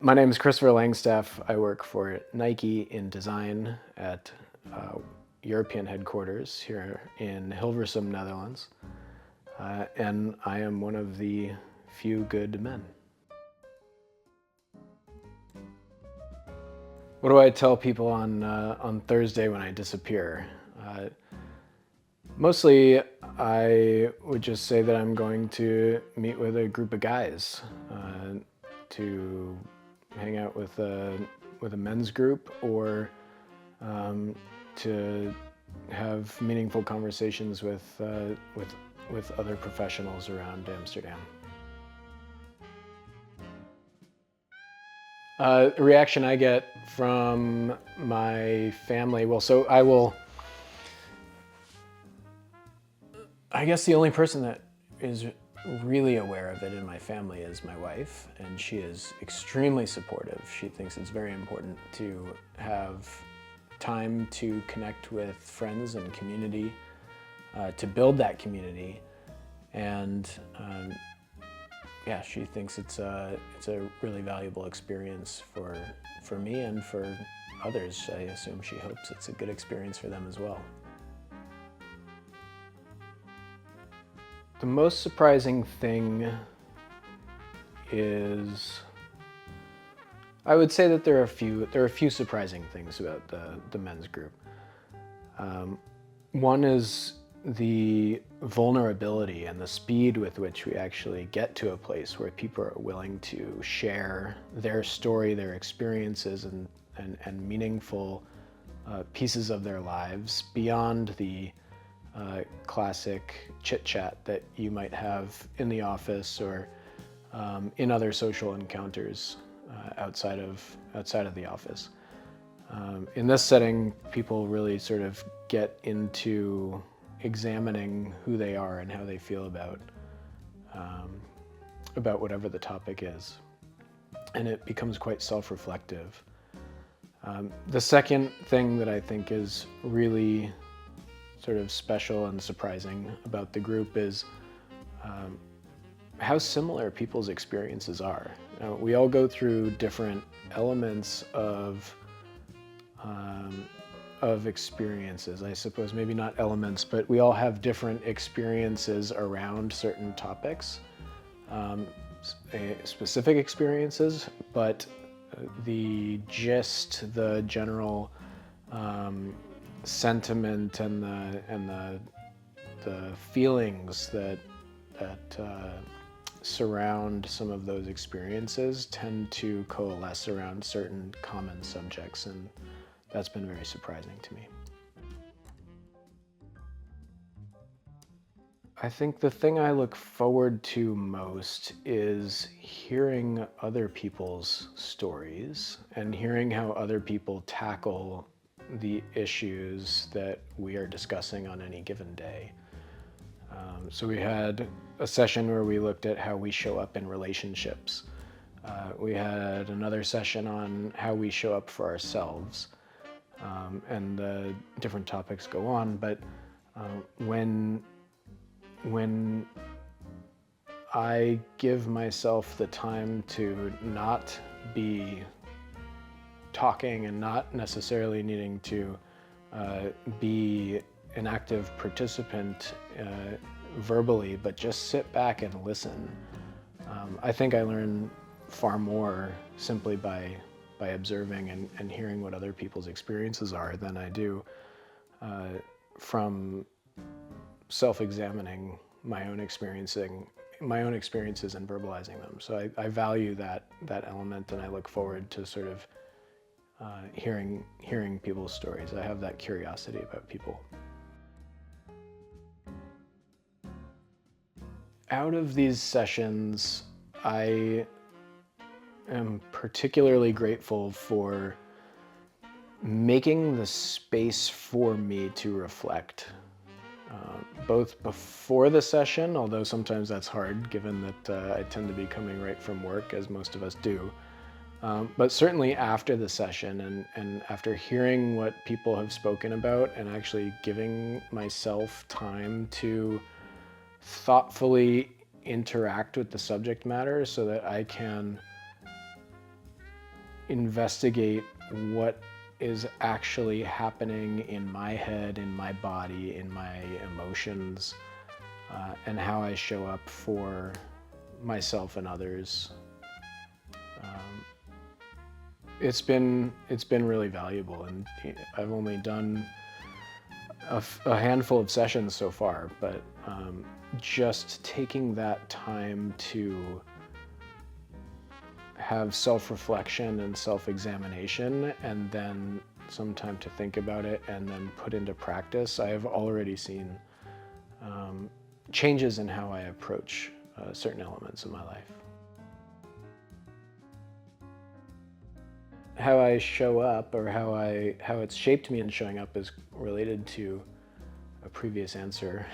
My name is Chris Langstaff. I work for Nike in design at European headquarters here in Hilversum, Netherlands. And I am one of the few good men. What do I tell people on Thursday when I disappear? Mostly, I would just say that I'm going to meet with a group of guys to hang out with a men's group, or to have meaningful conversations with other professionals around Amsterdam. The reaction I get from my family, I guess the only person that is really aware of it in my family is my wife, and she is extremely supportive. She thinks it's very important to have time to connect with friends and community, to build that community, and yeah, she thinks it's a really valuable experience for me and for others. I assume she hopes it's a good experience for them as well. The most surprising thing is, I would say that there are a few surprising things about the men's group. One is the vulnerability and the speed with which we actually get to a place where people are willing to share their story, their experiences, and meaningful pieces of their lives beyond the classic chit-chat that you might have in the office or in other social encounters outside of the office. In this setting, people really sort of get into examining who they are and how they feel about whatever the topic is, and it becomes quite self-reflective. The second thing that I think is really sort of special and surprising about the group is how similar people's experiences are. We all go through different elements of experiences, I suppose. Maybe not elements, but we all have different experiences around certain topics, specific experiences, but the gist, the general sentiment and the feelings that surround some of those experiences tend to coalesce around certain common subjects, and that's been very surprising to me. I think the thing I look forward to most is hearing other people's stories and hearing how other people tackle the issues that we are discussing on any given day. So we had a session where we looked at how we show up in relationships. We had another session on how we show up for ourselves. And the different topics go on, but when I give myself the time to not be talking and not necessarily needing to be an active participant verbally, but just sit back and listen, I think I learn far more simply by observing and hearing what other people's experiences are than I do from self-examining my own experiences and verbalizing them. So I value that element, and I look forward to sort of hearing people's stories. I have that curiosity about people. Out of these sessions, I am particularly grateful for making the space for me to reflect, both before the session, although sometimes that's hard given that I tend to be coming right from work, as most of us do, but certainly after the session and after hearing what people have spoken about and actually giving myself time to thoughtfully interact with the subject matter so that I can investigate what is actually happening in my head, in my body, in my emotions, and how I show up for myself and others. It's been really valuable, and I've only done a handful of sessions so far, but just taking that time to have self-reflection and self-examination, and then some time to think about it and then put into practice, I have already seen changes in how I approach certain elements of my life. How I show up, or how it's shaped me in showing up, is related to a previous answer.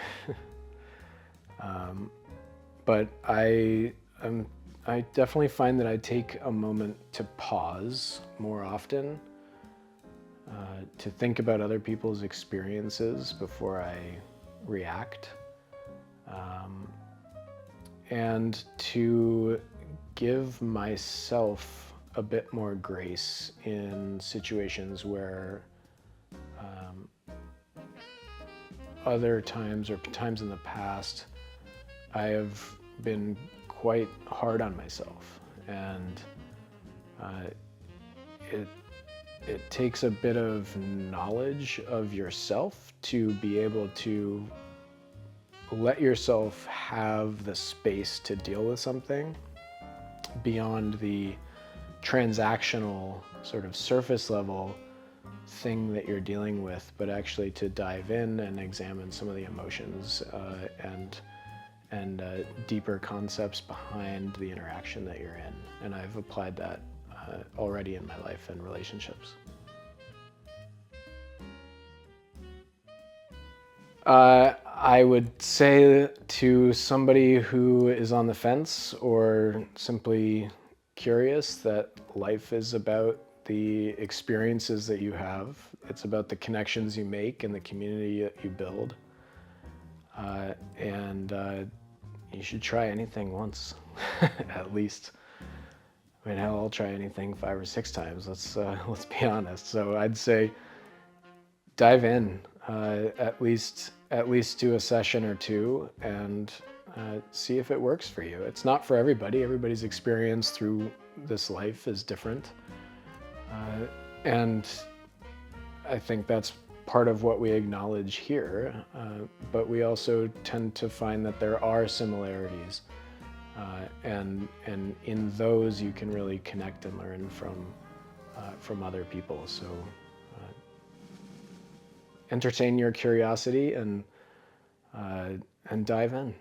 But I definitely find that I take a moment to pause more often, to think about other people's experiences before I react, and to give myself a bit more grace in situations where other times, or times in the past, I have been quite hard on myself, and it takes a bit of knowledge of yourself to be able to let yourself have the space to deal with something beyond the transactional, sort of surface level thing that you're dealing with, but actually to dive in and examine some of the emotions and deeper concepts behind the interaction that you're in. And I've applied that already in my life and relationships. I would say to somebody who is on the fence or simply curious that life is about the experiences that you have. It's about the connections you make and the community that you build. And you should try anything once, at least. I mean, hell, I'll try anything 5 or 6 times. Let's be honest. So I'd say dive in, at least do a session or two, and see if it works for you. It's not for everybody. Everybody's experience through this life is different. And I think that's part of what we acknowledge here, but we also tend to find that there are similarities, and in those you can really connect and learn from other people. So entertain your curiosity and dive in.